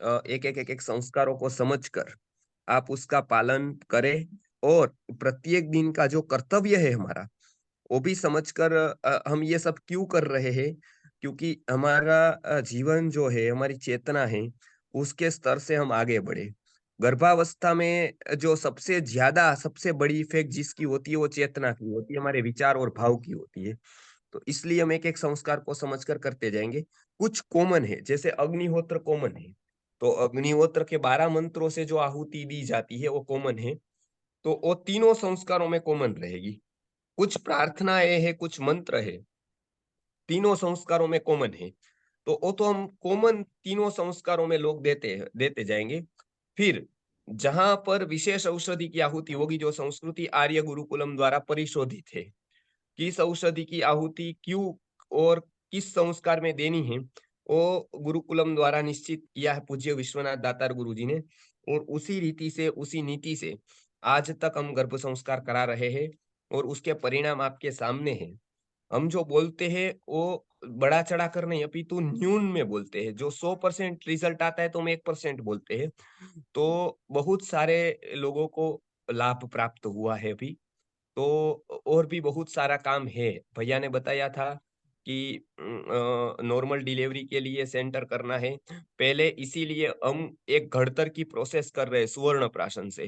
एक संस्कारों को समझकर आप उसका पालन करें और प्रत्येक दिन का जो कर्तव्य है हमारा, वो भी समझकर हम ये सब क्यों कर रहे हैं? क्योंकि हमारा जीवन जो है, हमारी चेतना है, उसके स्तर से हम आगे बढ़े। गर्भावस्था में जो सबसे ज़्यादा, सबसे बड़ी इफ़ेक्ट जिसकी होती है, वो चेतना की होती है, हमारे विचार और भाव की होती है। तो इसलिए हम एक-एक संस्कार को समझकर करते जाएँगे। कुछ कॉमन है, जैसे अग्निहोत्र कॉमन है, तो अग्निहोत्र के 12 मंत्रों से जो आहुति दी जाती है, वो कॉमन है, तो वो तीनों संस्कारों में कॉमन रहेगी। कुछ प्रार्थनाएँ हैं, कुछ मंत्र है, तीनों संस्कारों में कॉमन है। तो वो तो हम कॉमन तीनों संस्कारों में लोग देते जाएँगे। फिर जहाँ पर विशेष औषधि की आहुति होगी, जो संस्कृति आर्य गुरुकुलम द्वारा परिशोधित है, किस औषधि की आहुति क्यों और किस संस्कार में देनी है, वो गुरुकुलम द्वारा निश्चित किया है पूज्य विश्वनाथ दातार गुरु जी ने, और उसी रीति से, उसी नीति से आज तक हम गर्भ संस्कार करा रहे हैं और उसके परिणाम आपके सामने हैं। हम जो बोलते हैं वो बढ़ा चढ़ाकर नहीं, अपितु न्यून में बोलते हैं। जो 100% रिजल्ट आता है तो हम 1% बोलते हैं। तो बहुत सारे लोगों को लाभ प्राप्त हुआ है अभी। तो और भी बहुत सारा काम है। भैया ने बताया था कि नॉर्मल डिलीवरी के लिए सेंटर करना है। पहले इसीलिए हम एक घड़तर की प्रोसेस कर रहे हैं सुवर्ण प्राशन से।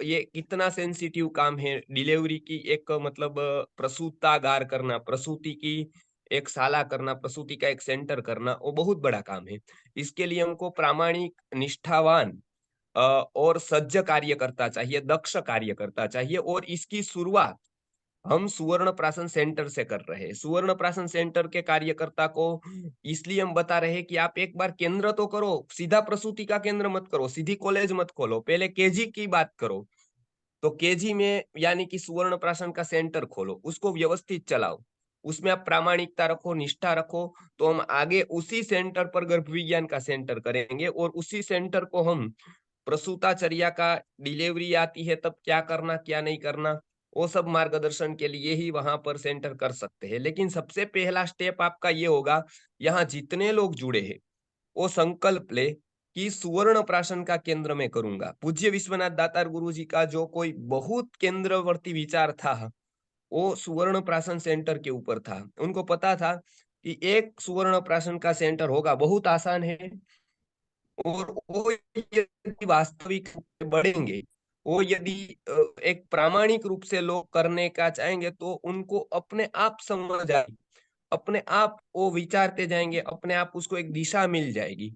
ये कितना सेंसिटिव काम है डिलीवरी की, एक मतलब प्रसूतागार करना, प्रसूति की एक शाला करना, प्रसूति का एक सेंटर करना, वो बहुत बड़ा काम है। इसके लिए हमको प्रामाणिक, निष्ठावान अ, और सज्ज कार्यकर्ता चाहिए, दक्ष कार्यकर्ता चाहिए, और इसकी शुरुआत हम सुवर्ण प्राशन सेंटर से कर रहे हैं। सुवर्ण प्राशन सेंटर के कार्यकर्ता को इसलिए हम बता रहे हैं कि आप एक बार केंद्र तो करो, सीधा प्रसूति का केंद्र मत करो, सीधी कॉलेज मत खोलो, पहले केजी की बात करो। तो केजी में यानी कि सुवर्ण प्राशन का सेंटर खोलो, उसको व्यवस्थित चलाओ। उसमें आप प्रामाणिकता रखो, निष्ठा रखो, तो हम आगे उसी सेंटर पर गर्भ विज्ञान का सेंटर करेंगे और उसी सेंटर को हम प्रसूताचर्या का, डिलीवरी आती है तब क्या करना, क्या नहीं करना, वो सब मार्गदर्शन के लिए ही वहां पर सेंटर कर सकते हैं। लेकिन सबसे पहला स्टेप आपका ये होगा, यहाँ जितने लोग जुड़े हैं, वो संकल्प ले कि सुवर्ण प्राशन का केंद्र में करूंगा। पूज्य विश्वनाथ दातार गुरु जी का जो कोई बहुत केंद्रवर्ती विचार था, वो सुवर्ण प्राशन सेंटर के ऊपर था। उनको पता था कि एक सुवर्ण प्राशन का सेंटर होगा, बहुत आसान है, और वो यदि वास्तविक रूप से बढ़ेंगे, वो यदि एक प्रामाणिक रूप से लोग करने का चाहेंगे, तो उनको अपने आप समझ आएगी, अपने आप वो विचारते जाएंगे, अपने आप उसको एक दिशा मिल जाएगी,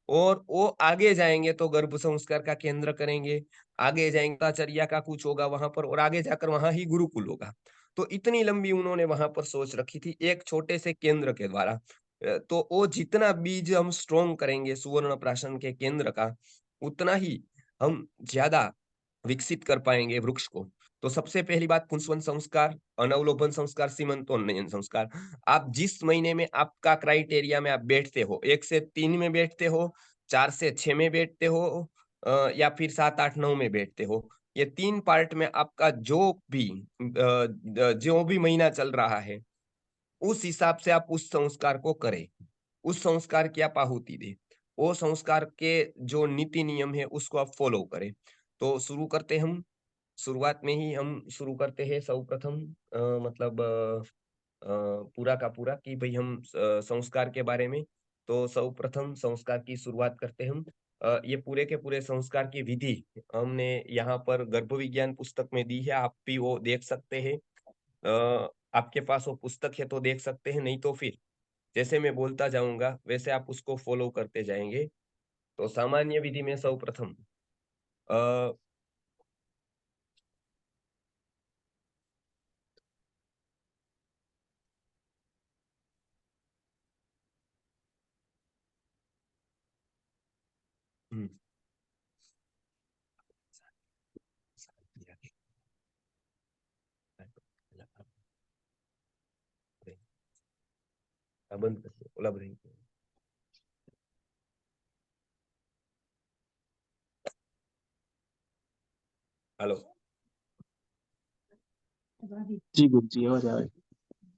और वो आगे जाएंगे तो गर्भ संस्कार का केंद्र करेंगे, आगे जाएंगे आचार्य का कुछ होगा वहां पर, और आगे जाकर वहां ही गुरुकुल होगा। तो इतनी लंबी उन्होंने वहां पर सोच रखी थी एक छोटे से केंद्र के द्वारा। तो वो जितना बीज हम स्ट्रोंग करेंगे सुवर्ण प्राशन के केंद्र का, उतना ही हम ज्यादा विकसित कर पाएंगे वृक्ष को। तो सबसे पहली बात, पुंसवन संस्कार, अनवलोकन संस्कार, सीमंतोन्नयन संस्कार। आप जिस महीने में आपका क्राइटेरिया में आप बैठते हो, 1 से 3 में बैठते हो, 4 से 6 में बैठते हो, या फिर 7, 8, 9 में बैठते हो, ये 3 पार्ट में आपका जो भी महीना चल रहा है, उस हिसाब से आप उस संस्कार को करें। उस संस्कार की आप आहुति दें। वो संस्कार के जो नीति नियम है उसको आप फॉलो करें। तो शुरू करते हम, शुरुआत में ही हम शुरू करते हैं सर्वप्रथम, मतलब पूरा का पूरा कि भई हम संस्कार के बारे में। तो सर्वप्रथम संस्कार की शुरुआत करते हैं हम। ये पूरे के पूरे संस्कार की विधि हमने यहाँ पर गर्भ विज्ञान पुस्तक में दी है, आप भी वो देख सकते हैं। आपके पास वो पुस्तक है तो देख सकते हैं, नहीं तो फिर जैसे मैं बोलता जाऊँगा वैसे आप उसको फ़ॉलो करते जाएँगे। तो सामान्य विधि में सर्वप्रथम अ, हुँ, बंद कर दो, ओला ब्रेक। हेलो, जी गुरु जी, आवाज आ रही।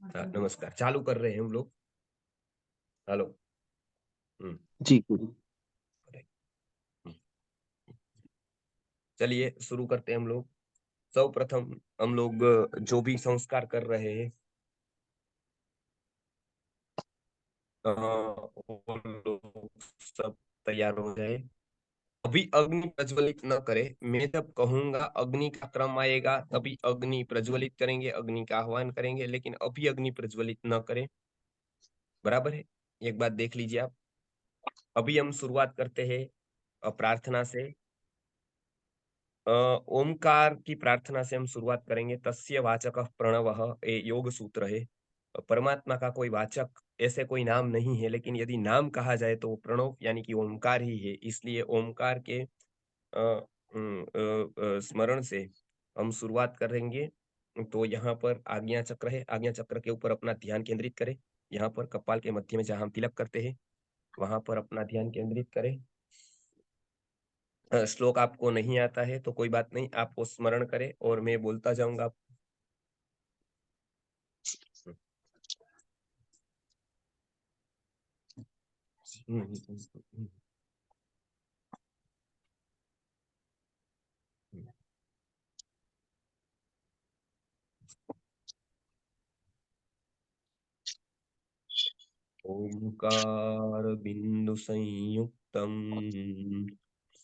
हाँ, नमस्कार। चालू कर रहे हैं हम लोग। हेलो, हुँ, जी गुरु। चलिए शुरू करते हैं हम लोग। सर्वप्रथम हम लोग जो भी संस्कार कर रहे हैं वो लोग सब तैयार हो जाए। अभी अग्नि प्रज्वलित न करे। मैं जब कहूंगा अग्नि का क्रम आएगा तभी अग्नि प्रज्वलित करेंगे, अग्नि का आह्वान करेंगे, लेकिन अभी अग्नि प्रज्वलित न करें। बराबर है? एक बात देख लीजिए आप। अभी हम शुरुआत करते हैं प्रार्थना से। ओमकार की प्रार्थना से हम शुरुआत करेंगे। तस्य वाचक प्रणवः, ये योग सूत्र है। परमात्मा का कोई वाचक ऐसे कोई नाम नहीं है, लेकिन यदि नाम कहा जाए तो वो प्रणव यानी कि ओमकार ही है। इसलिए ओमकार के स्मरण से हम शुरुआत करेंगे। तो यहाँ पर आज्ञा चक्र है, आज्ञा चक्र के ऊपर अपना ध्यान केंद्रित करें। यहाँ पर कपाल के मध्य में जहाँ हम तिलक करते हैं वहां पर अपना ध्यान केंद्रित करें। श्लोक आपको नहीं आता है तो कोई बात नहीं, आपको स्मरण करें और मैं बोलता जाऊंगा। ओंकार बिंदु संयुक्तम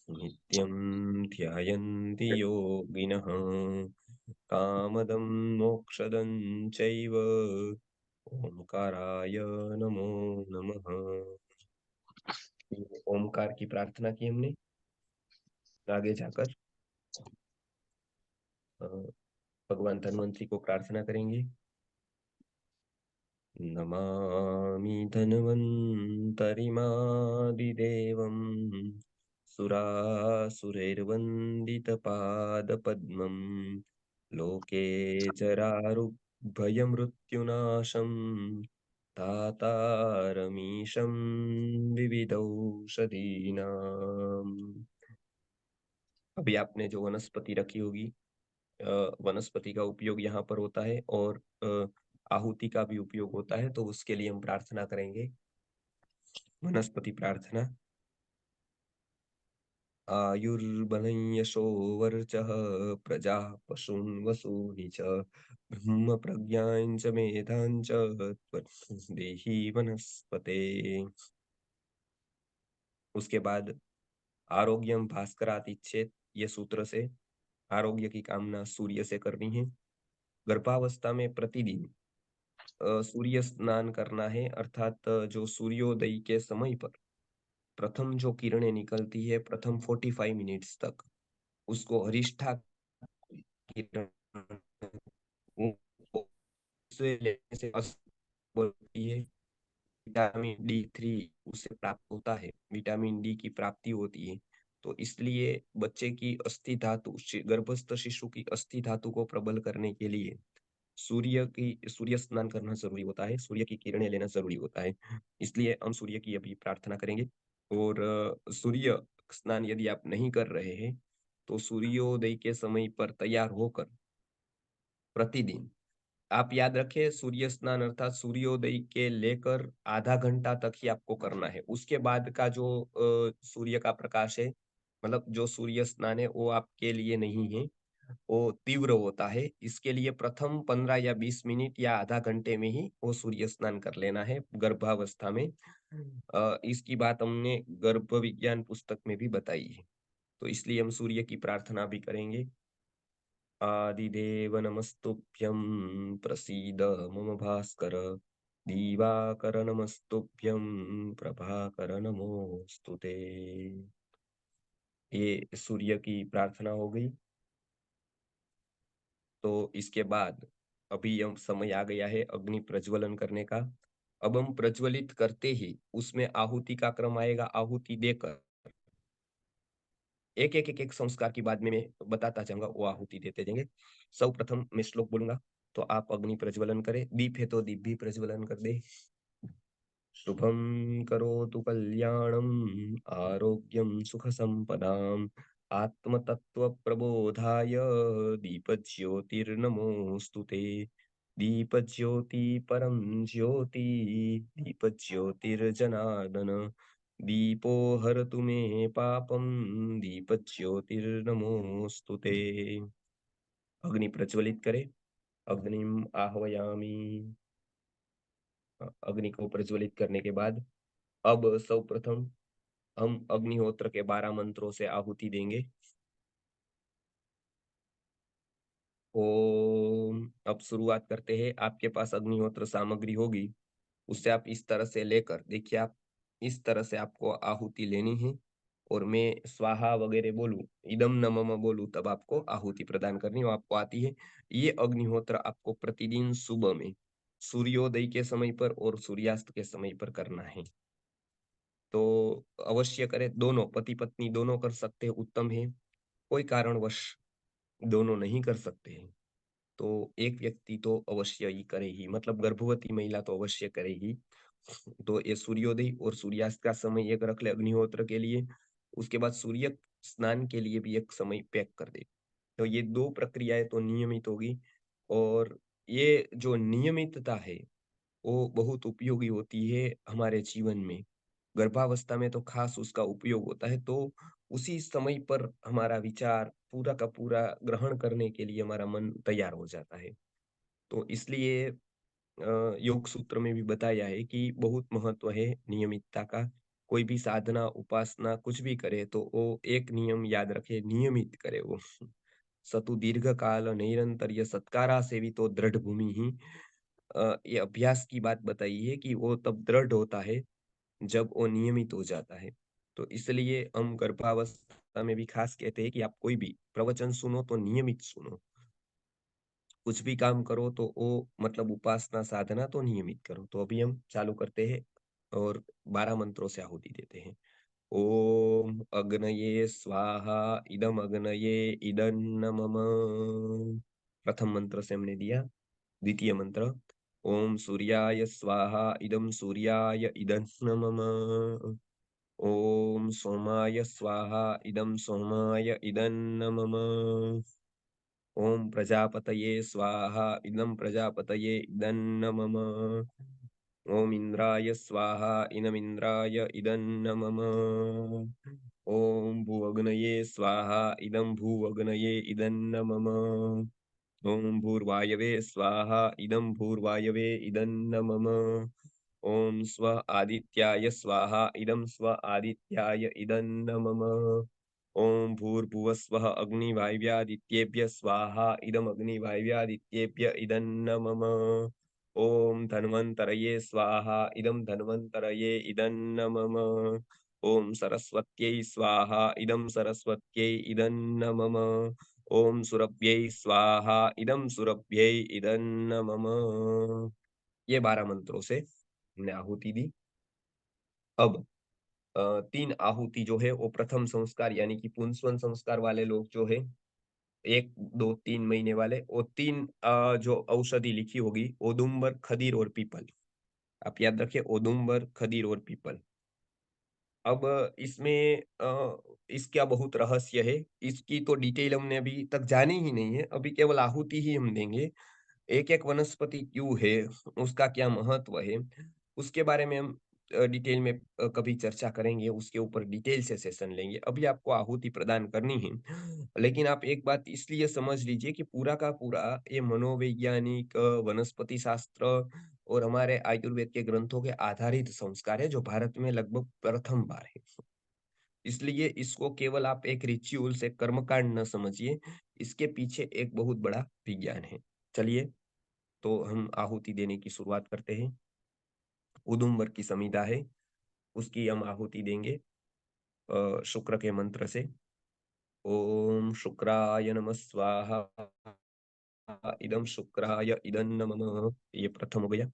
नित्यं ध्यायन्ति योगिनः कामदं मोक्षदं चैव ओंकाराय नमो नमः। ओमकार की प्रार्थना की हमने। आगे जाकर भगवान धन्वंतरी को प्रार्थना करेंगे। नमामि धन्वन्तरिमादिदेवं सुरासुरैर्वन्दितपादपद्मं लोके जरारुभयमृत्युनाशं तातारमीशं विविधौषधीनाम्। अभी आपने जो वनस्पति रखी होगी, वनस्पति का उपयोग यहाँ पर होता है और आहुति का भी उपयोग होता है, तो उसके लिए हम प्रार्थना करेंगे। वनस्पति प्रार्थना। आयुर्बलं यशो वर्चः प्रजा पशून् वसूनि च ब्रह्म प्रज्ञां च मेधां च त्वं देहि वनस्पते। उसके बाद आरोग्यम भास्करात् इच्छेत्, ये सूत्र से आरोग्य की कामना सूर्य से करनी है। गर्भावस्था में प्रतिदिन सूर्य स्नान करना है, अर्थात जो सूर्योदय के समय पर प्रथम जो किरणें निकलती है प्रथम 45 मिनट्स तक, उसको हरिष्ठा किरण उसे लेने से बोलती है। विटामिन D3 उससे प्राप्त होता है, विटामिन डी की प्राप्ति होती है। तो इसलिए बच्चे की अस्थि धातु, गर्भस्थ शिशु की अस्थि धातु को प्रबल करने के लिए सूर्य स्नान करना जरूरी होता है, सूर्य की किरणें लेना जरूरी होता है। इसलिए हम सूर्य की अभी प्रार्थना करेंगे। और सूर्य स्नान यदि आप नहीं कर रहे हैं तो सूर्योदय के समय पर तैयार होकर प्रतिदिन आप याद रखें, सूर्य स्नान अर्थात सूर्योदय के लेकर आधा घंटा तक ही आपको करना है। उसके बाद का जो सूर्य का प्रकाश है, मतलब जो सूर्य स्नान है वो आपके लिए नहीं है, वो तीव्र होता है। इसके लिए प्रथम 15 या 20 मिनट या आधा घंटे में ही वो सूर्य स्नान कर लेना है गर्भावस्था में। इसकी बात हमने गर्भ विज्ञान पुस्तक में भी बताई है। तो इसलिए हम सूर्य की प्रार्थना भी करेंगे। आदिदेव नमस्तुभ्यं प्रसीद मम भास्कर, दीवाकर नमस्तुभ्यं प्रभाकर नमोस्तुते। ये सूर्य की प्रार्थना हो गई। तो इसके बाद अभी हम समय आ गया है अग्नि प्रज्वलन करने का। अब हम प्रज्वलित करते ही उसमें आहुति का क्रम आएगा। आहुति देकर एक संस्कार की बाद में मैं बताता जाऊंगा, वो आहुति देते जाएंगे। सर्वप्रथम मैं श्लोक बोलूंगा तो आप अग्नि प्रज्वलन करें। दीप है तो दीप भी प्रज्वलन कर दे। शुभं करोतु कल्याणम् आरोग्यं सुख संपदाम् आत्मतत्व प्रबोधाय दीपज्योतिर्नमोस्तुते। दीपज्योति परम ज्योति, दीपज्योतिर्जनार्दन दीपो हरतु मे पापम दीपज्योतिर्नमोस्तु ते। अग्नि प्रज्वलित करे। अग्निम आह्वयामि। अग्नि को प्रज्वलित करने के बाद अब सर्वप्रथम हम अग्निहोत्र के 12 मंत्रों से आहुति देंगे। ओम। अब शुरुआत करते हैं। आपके पास अग्निहोत्र सामग्री होगी, उससे आप इस तरह से लेकर देखिए, आप इस तरह से आपको आहुति लेनी है और मैं स्वाहा वगैरह बोलूं, इदम नमः बोलूं, तब आपको आहुति प्रदान करनी है, वो आपको आती है। ये अग्निहोत्र आपको प्रतिदिन सुबह में सूर्योदय के समय पर और सूर्यास्त के समय पर करना है। तो अवश्य करें। दोनों पति पत्नी दोनों कर सकते हैं, उत्तम है। कोई कारणवश दोनों नहीं कर सकते हैं तो एक व्यक्ति तो अवश्य ही करे ही, मतलब गर्भवती महिला तो अवश्य करे ही। तो ये सूर्योदय और सूर्यास्त का समय एक रख ले अग्निहोत्र के लिए। उसके बाद सूर्य स्नान के लिए भी एक समय पैक कर दे। तो ये दो प्रक्रियाएं तो नियमित होगी। और ये जो नियमितता है वो बहुत उपयोगी होती है हमारे जीवन में। गर्भावस्था में तो खास उसका उपयोग होता है। तो उसी समय पर हमारा विचार पूरा का पूरा ग्रहण करने के लिए हमारा मन तैयार हो जाता है। तो इसलिए योग सूत्र में भी बताया है कि बहुत महत्व है नियमितता का। कोई भी साधना उपासना कुछ भी करे तो वो एक नियम याद रखे, नियमित करे वो। सतु दीर्घ काल निरंतर सत्कारा सेवितो दृढ़ भूमि ही। ये अभ्यास की बात बताई है कि वो तब दृढ़ होता है जब वो नियमित हो जाता है। तो इसलिए हम गर्भावस्था में भी खास कहते हैं कि आप कोई भी प्रवचन सुनो तो नियमित सुनो। कुछ भी काम करो तो वो मतलब उपासना साधना तो नियमित करो। तो अभी हम चालू करते हैं और 12 मंत्रों से आहुति देते हैं। ओम अग्नये स्वाहा इदम अग्नये इदन्न मम। प्रथम मंत्र से हमने दिया। द्वितीय मंत्र ओम सूर्याय स्वाहा इदम सूर्याय इदन्न मम। ओम सोमाय स्वाहा इदम सोमाय इदन्न मम। ओम प्रजापतये स्वाहा इदं प्रजापतये इदन्न मम। ओम इंद्राय स्वाहा इदमिंद्राय इदन्न मम। ओम भुवग्नये स्वाहा इदं भुवग्नये इदन्न मम। ओम भूर्वायवे स्वाहा इदं भूर्वायवे इदन्न मम। ओम स्व आदित्याय स्वाहा इदं स्व आदित्याय इदन्न मम। ओम भूर्भुवस्वः अग्निवायव्यादित्येभ्यः स्वाहा इदम् अग्निवायव्यादित्येभ्य इदन्न मम। ओम धन्वन्तरये स्वाहा इदं धन्वन्तरये इदन्न मम। ओम सरस्वत्यै स्वाहा इदं सरस्वत्यै इदन्न मम। ओम सुरभ्यै स्वाहा इदं सुरभ्यै इदन्न मम। ये 12 मंत्रों से हमने आहुति दी। अब 3 आहुति जो है वो प्रथम संस्कार यानी कि पुंसवन संस्कार वाले लोग जो है 1, 2, 3 महीने वाले, वो 3 जो औषधि लिखी होगी औदुंबर, खदीर और पीपल। आप याद रखिए औदुंबर, खदीर और पीपल। अब इसमें इसका बहुत रहस्य है। इसकी तो डिटेल हमने अभी तक जानी ही नहीं है। अभी केवल आहुति ही हम देंगे। एक-एक वनस्पति क्यों है, उसका क्या महत्व है, उसके बारे में हम डिटेल में कभी चर्चा करेंगे, उसके ऊपर डिटेल से सेशन लेंगे। अभी आपको आहुति प्रदान करनी है। लेकिन आप एक बात इसलिए समझ लीजिए कि पूरा का पूरा ये मनोवैज्ञानिक, वनस्पति शास्त्र और हमारे आयुर्वेद के ग्रंथों के आधारित संस्कार है, जो भारत में लगभग प्रथम बार है। इसलिए इसको केवल आप एक रिचुअल से कर्मकांड न समझिए, इसके पीछे एक बहुत बड़ा विज्ञान है। चलिए, तो हम आहुति देने की शुरुआत करते हैं। उदुम्बर की समिधा है, उसकी हम आहुति देंगे शुक्र के मंत्र से। ओम शुक्राय नमः स्वाहा इदं शुक्राय इदन्न मम। ये प्रथम हो गया।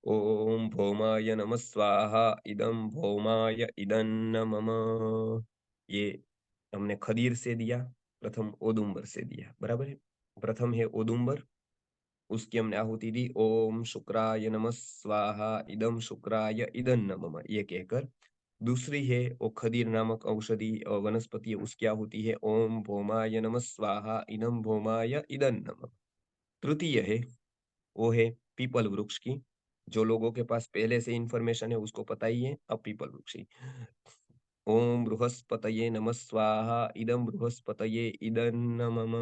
ओम भौमाय नमः स्वाहा इदं भौमाय इदन्न मम। ये हमने खदीर से दिया, प्रथम ओदुम्बर से दिया, बराबर है। प्रथम है ओदुम्बर, उसकी हमने आहुति दी। ओम शुक्राय नमः स्वाहा इदं शुक्राय इदन्न मम, ये कहकर। दूसरी है वो खदीर नामक औषधि वनस्पति है, उसकी आहुति है ओम भौमाय नमः स्वाहा इदं भौमाय इदन्न मम। तृतीय है वो है पीपल वृक्ष की। जो लोगों के पास पहले से इंफॉर्मेशन है उसको पता ही है। अब पीपल वृक्ष। ओम बृहस्पतये नमः स्वाहा, इदं बृहस्पतये इदं मम।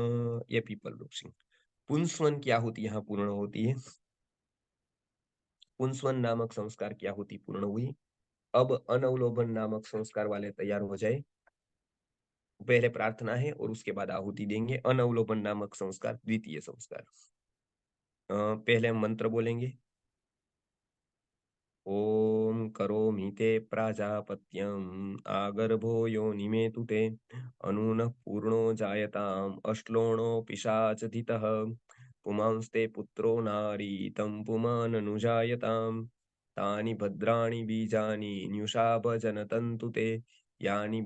ये पीपल वृक्ष। पुंस्वन की आहुति यहाँ पूर्ण होती है। पुंस्वन नामक संस्कार की आहुति पूर्ण हुई। अब अनवलोबन नामक संस्कार वाले तैयार हो जाए। पहले प्रार्थना है और उसके बाद आहुति देंगे। अनवलोबन नामक संस्कार द्वितीय संस्कार। पहले हम मंत्र बोलेंगे। ओम करोमि ते प्राजापत्यम् आगर्भो योनिमेतु ते अनूनः पूर्णो जायताम् अश्लोणो पिशाचधितः पुमांस्ते पुत्रो नारी तं पुमाननुजायताम् तानि भद्राणि बीजानि न्युषाभजनतन्तु ते यानि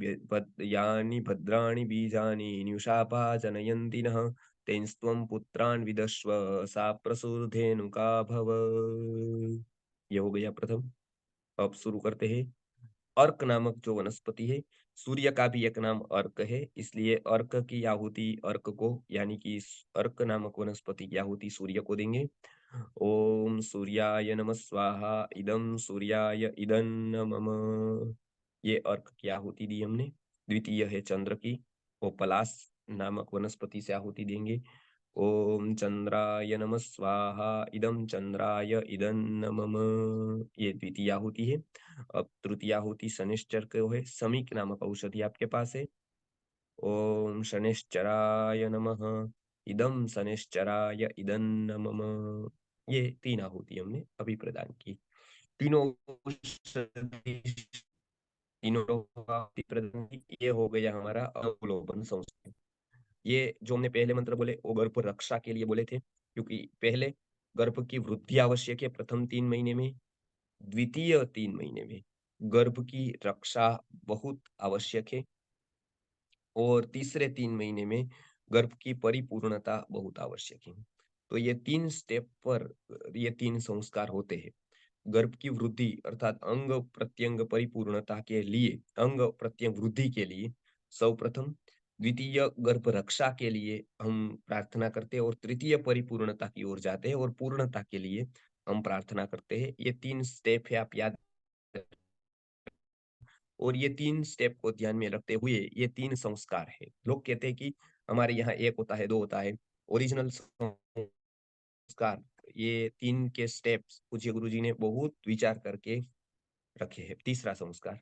भद्राणि बीजानि न्युषाभा जनयन्ति नः तेंस्त्वं पुत्रान् विदस्व सा प्रसूर्धेनुका भव। ये हो गया प्रथम। अब शुरू करते हैं। अर्क नामक जो वनस्पति है, सूर्य का भी एक नाम अर्क है, इसलिए अर्क की आहुति अर्क को, यानी कि अर्क नामक वनस्पति की आहुति सूर्य को देंगे। ओम सूर्याय नमः स्वाहा, इदं सूर्याय इदं मम। ये अर्क की आहुति दी हमने। द्वितीय है चंद्र की, वो पलाश नामक वनस्पति से आहुति देंगे। ओम चंद्राय नमः स्वाहा, इदं चंद्राय इदं मम। ये द्वितीय आहुति है। अब तृतीय आहुति शनिश्चर को है। समीक नामक औषधि आपके पास है। ओम शनिश्चराय नमः, इदं शनिश्चराय इदं मम। ये तीन आहुति हमने अभी प्रदान की। तीनों औषधि, तीनों आहुति प्रदान की। ये हो गया हमारा अवलोकन संस्कार। ये जो हमने पहले मंत्र बोले वो गर्भ रक्षा के लिए बोले थे, क्योंकि पहले गर्भ की वृद्धि आवश्यक है प्रथम 3 महीने में, द्वितीय 3 महीने में गर्भ की रक्षा बहुत आवश्यक है, और तीसरे 3 महीने में गर्भ की परिपूर्णता बहुत आवश्यक है। तो ये 3 स्टेप पर ये 3 संस्कार होते हैं। गर्भ की वृद्धि अर्थात अंग प्रत्यंग परिपूर्णता के लिए, अंग प्रत्यंग वृद्धि के लिए सर्वप्रथम, द्वितीय गर्भ रक्षा के लिए हम प्रार्थना करते हैं, और तृतीय परिपूर्णता की ओर जाते हैं और पूर्णता के लिए हम प्रार्थना करते हैं। ये 3 स्टेप है, आप याद। और ये 3 स्टेप को ध्यान में रखते हुए ये 3 संस्कार है। लोग कहते हैं कि हमारे यहाँ एक होता है, 2 होता है। ओरिजिनल संस्कार ये 3 के स्टेप्स पूज्य गुरु जी ने बहुत विचार करके रखे हैं। तीसरा संस्कार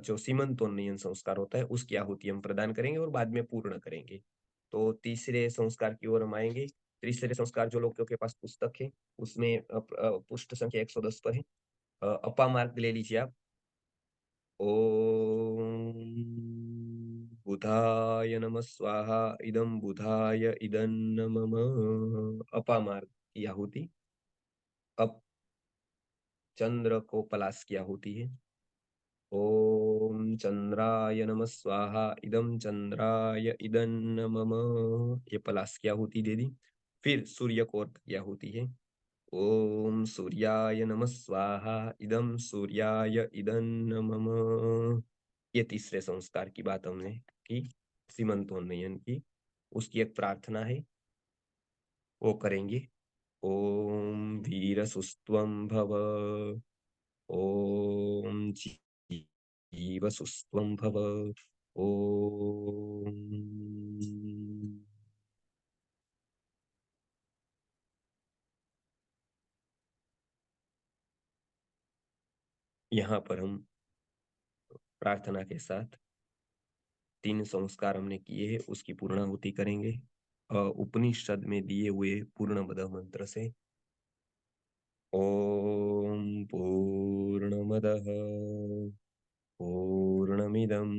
जो सीमंतोन्नयन संस्कार होता है उसकी आहुति हम प्रदान करेंगे और बाद में पूर्ण करेंगे। तो तीसरे संस्कार की ओर हम आएंगे। तीसरे संस्कार जो लोगों के पास पुस्तक है उसमें पृष्ठ संख्या 110 पर है। अपा मार्ग ले लीजिए आप। ओम बुधाय नमः स्वाहा, इदं बुधाय इदं मम। अपा मार्ग की आहुति। अब चंद्र को पलाश की आहुति है। ओम चंद्राय नमः स्वाहा, इदं चंद्राय इदं मम। ये पलाश की आहुति दे दी। फिर सूर्य को अर्घ की आहुति है। ओम सूर्याय नमः स्वाहा, इदं सूर्याय इदं मम। ये तीसरे संस्कार की बात हमने की, सीमंतोन्नयन की। उसकी एक प्रार्थना है, वो करेंगे। ओम वीर सुस्त्वं भव, ओम जीव सुस्त्वं भव, ओम। यहाँ पर हम प्रार्थना के साथ 3 संस्कार हमने किए हैं उसकी पूर्णाहुति करेंगे। उपनिषद में दिए हुए पूर्णमद मंत्र से। ओम पूर्णमदः पूर्णमिदं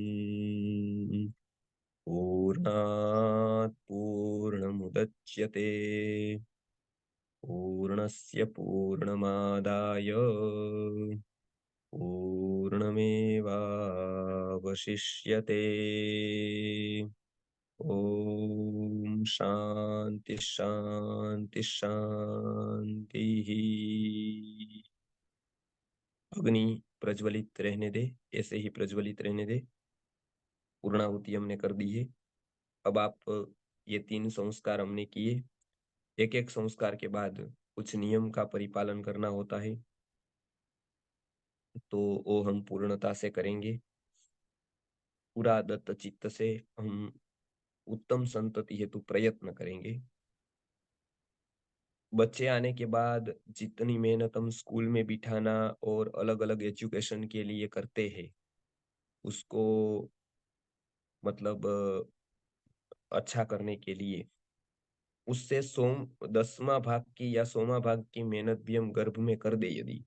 पूर्णात् पूर्णमुदच्यते पूर्णस्य पूर्णमादाय पूर्णमेवावशिष्यते। ओम शांति शांति शांति। अग्नि प्रज्वलित रहने दे, ऐसे ही प्रज्वलित रहने दे। पूर्णाहुति हमने कर दी है। अब आप ये 3 संस्कार हमने किए। एक एक संस्कार के बाद कुछ नियम का परिपालन करना होता है, तो वो हम पूर्णता से करेंगे। पूरा दत्त चित्त से हम उत्तम संतति हेतु प्रयत्न करेंगे। बच्चे आने के बाद जितनी मेहनत हम स्कूल में बिठाना और अलग-अलग एजुकेशन के लिए करते हैं, उसको मतलब अच्छा करने के लिए उससे 10वां भाग की या 100वां भाग की मेहनत भी हम गर्भ में कर दें यदि,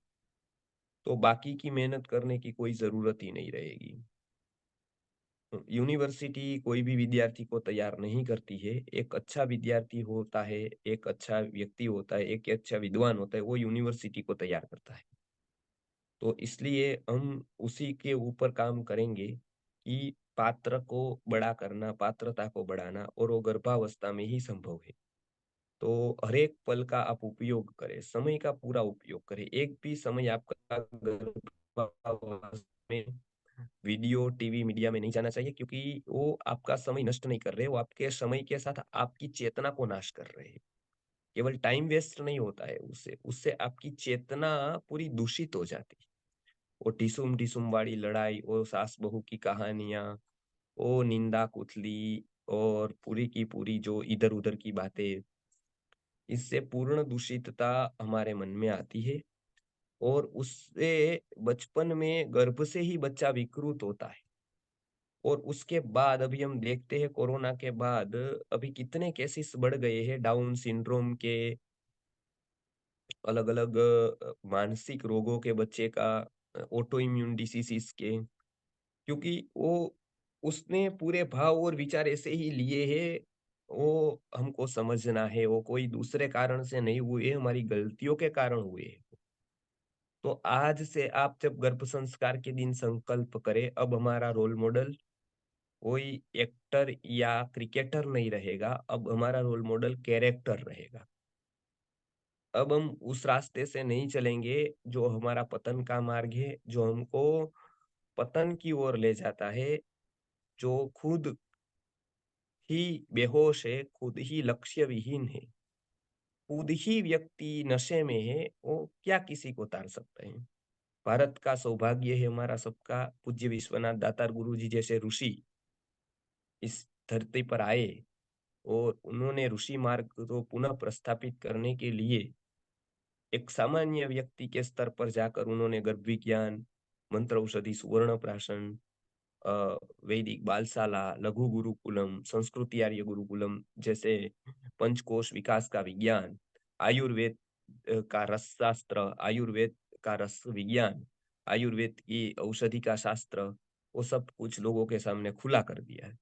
तो बाकी की मेहनत करने की कोई ज़रूरत ही नहीं रहेगी। यूनिवर्सिटी कोई भी विद्यार्थी को तैयार नहीं करती है। एक अच्छा विद्यार्थी होता है, एक अच्छा व्यक्ति होता है, एक अच्छा विद्वान होता है, वो यूनिवर्सिटी को तैयार करता है। तो इसलिए हम उसी के ऊपर काम करेंगे कि पात्र को बड़ा करना, पात्रता को बढ़ाना और वो गर्भावस्था में ही संभव है। तो हर एक पल का आप उपयोग करें, समय का पूरा उपयोग करें। एक भी समय आपका गर्भावस्था में वीडियो, टीवी, मीडिया में नहीं जाना चाहिए क्योंकि वो आपका समय नष्ट नहीं कर रहे, वो आपके समय के साथ आपकी चेतना को नाश कर रहे हैं। केवल टाइम वेस्ट नहीं होता है उससे, उससे आपकी चेतना पूरी दूषित हो जाती है। वो टिसुम-टिसुम वाली लड़ाई, वो सास-बहू की कहानियाँ, वो निंदा-कुथली और पूरी की पूरी जो इधर-उधर की बातें, इससे पूर्ण दूषितता हमारे मन में आती है और उससे बचपन में गर्भ से ही बच्चा विकृत होता है। और उसके बाद अभी हम देखते हैं कोरोना के बाद अभी कितने केसेस बढ़ गए हैं डाउन सिंड्रोम के, अलग-अलग मानसिक रोगों के बच्चे का, ऑटो इम्यून डिसीज़ेज़ के, क्योंकि वो उसने पूरे भाव और विचार ऐसे ही लिए हैं, वो हमको समझना है, वो कोई दूसरे कारण से नहीं हुए, हमारी गलतियों के कारण हुए हैं। तो आज से आप जब गर्भ संस्कार के दिन संकल्प करें, अब हमारा रोल मॉडल कोई एक्टर या क्रिकेटर नहीं रहेगा, अब हमारा रोल मॉडल कैरेक्टर रहेगा। अब हम उस रास्ते से नहीं चलेंगे जो हमारा पतन का मार्ग है, जो हमको पतन की ओर ले जाता है, जो खुद ही बेहोश है, खुद ही लक्ष्य विहीन है, खुद ही व्यक्ति नशे में है, वो क्या किसी को तार सकते हैं? भारत का सौभाग्य है हमारा सबका, पूज्य विश्वनाथ दातार गुरु जी जैसे ऋषि इस धरती पर आए और उन्होंने ऋषि मार्ग को पुनः प्रस्थापित करने के लिए एक सामान्य व्यक्ति के स्तर पर जाकर उन्होंने गर्भ विज्ञान, मंत्र औषधि, सुवर्ण प्राशन, वैदिक बालशाला, लघु गुरुकुलम, संस्कृति आर्य गुरुकुलम जैसे पंचकोश विकास का विज्ञान, आयुर्वेद का रसशास्त्र, आयुर्वेद का रस विज्ञान, आयुर्वेद की औषधि का शास्त्र, वो सब कुछ लोगों के सामने खुला कर दिया है।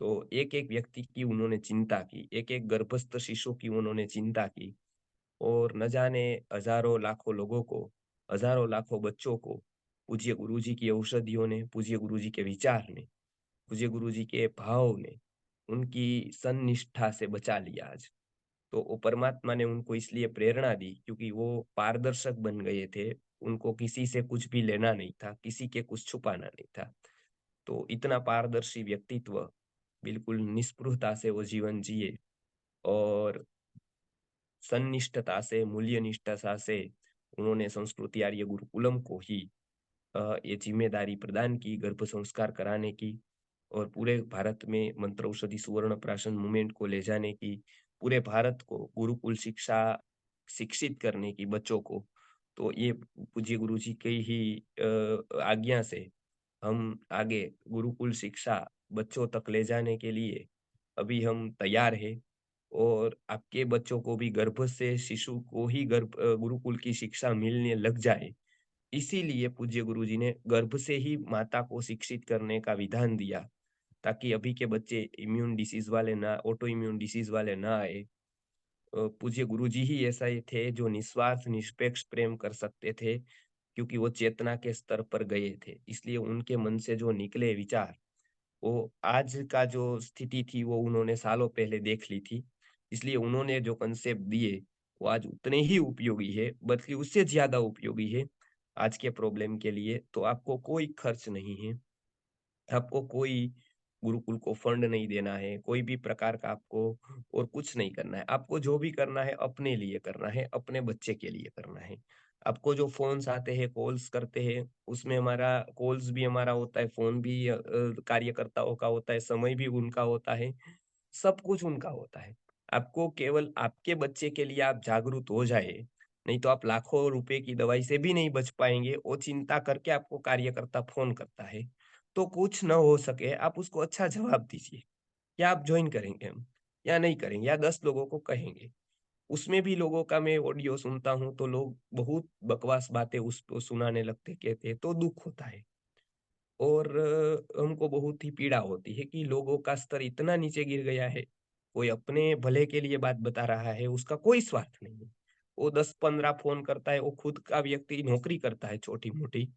तो एक-एक व्यक्ति की उन्होंने चिंता की, एक-एक गर्भस्थ शिशु की उन्होंने चिंता की और न जाने हज़ारों लाखों लोगों को, हज़ारों लाखों बच्चों को पूज्य गुरुजी की औषधियों ने, पूज्य गुरुजी के विचार ने, पूज्य गुरुजी के भाव ने, उनकी सन्निष्ठा से बचा लिया आज। तो वो परमात्मा ने उनको इसलिए प्रेरणा दी क्योंकि वो पारदर्शक बन गए थे, उनको किसी से कुछ भी लेना नहीं था, किसी के कुछ छुपाना नहीं था। तो इतना पारदर्शी व्यक्तित्व, बिल्कुल निस्पृहता से वो जीवन जिए और सन्निष्ठता से, मूल्य निष्ठता से उन्होंने संस्कृति आर्य गुरुकुलम को ही ये ज़िम्मेदारी प्रदान की गर्भ संस्कार कराने की और पूरे भारत में मंत्र औषधि सुवर्ण प्राशन मूवमेंट को ले जाने की, पूरे भारत को गुरुकुल शिक्षा शिक्षित करने की बच्चों को। तो ये पूज्य गुरुजी की ही आज्ञा से हम आगे गुरुकुल शिक्षा बच्चों तक ले जाने के लिए अभी हम तैयार हैं और आपके बच्चों को भी गर्भ से शिशु को ही गुरुकुल की शिक्षा मिलने लग जाए, इसीलिए पूज्य गुरुजी ने गर्भ से ही माता को शिक्षित करने का विधान दिया, ताकि अभी के बच्चे इम्यून डिसीज़ वाले ना ऑटो इम्यून डिसीज़ वाले ना आए। पूज्य गुरुजी ही ऐसा थे जो निस्वार्थ निष्पक्ष प्रेम कर सकते थे, क्योंकि वो चेतना के स्तर पर गए थे। इसलिए उनके मन से जो निकले विचार, वो आज का जो स्थिति थी वो उन्होंने सालों पहले देख ली थी। इसलिए उन्होंने जो कॉन्सेप्ट दिए, वो आज उतने ही उपयोगी है, बल्कि उससे ज़्यादा उपयोगी है आज के प्रॉब्लम के लिए। तो आपको कोई खर्च नहीं है, आपको कोई गुरुकुल को फंड नहीं देना है, कोई भी प्रकार का आपको और कुछ नहीं करना है। आपको जो भी करना है अपने लिए करना है, अपने बच्चे के लिए करना है। आपको जो फ़ोन्स आते हैं, कॉल्स करते हैं, उसमें हमारा कॉल्स भी हमारा होता है, फ़ोन भी कार्यकर्ताओं का होता है, समय भी उनका होता है, सब कुछ उनका होता है। आपको केवल आपके बच्चे के लिए आप जागरूक हो जाए, नहीं तो आप लाखों रुपए की दवाई से भी नहीं बच पाएँगे। वो चिंता करके आपको कार्यकर्ता फ़ोन करता है। तो कुछ न हो सके, आप उसको अच्छा जवाब दीजिए। क्या आप जॉइन करेंगे हम या नहीं करेंगे या 10 लोगों को कहेंगे। उसमें भी लोगों का मैं ऑडियो सुनता हूँ तो लोग बहुत बकवास बातें उसको सुनाने लगते, कहते हैं तो दुःख होता है। और हमको बहुत ही पीड़ा होती है कि लोगों का स्तर इतना नीचे गिर गया है, कोई अपने भले के लिए बात बता रहा है, उसका कोई स्वार्थ नहीं है। वो 10-15 फ़ोन करता है, वो खुद का व्यक्ति नौकरी करता है छोटी-मोटी,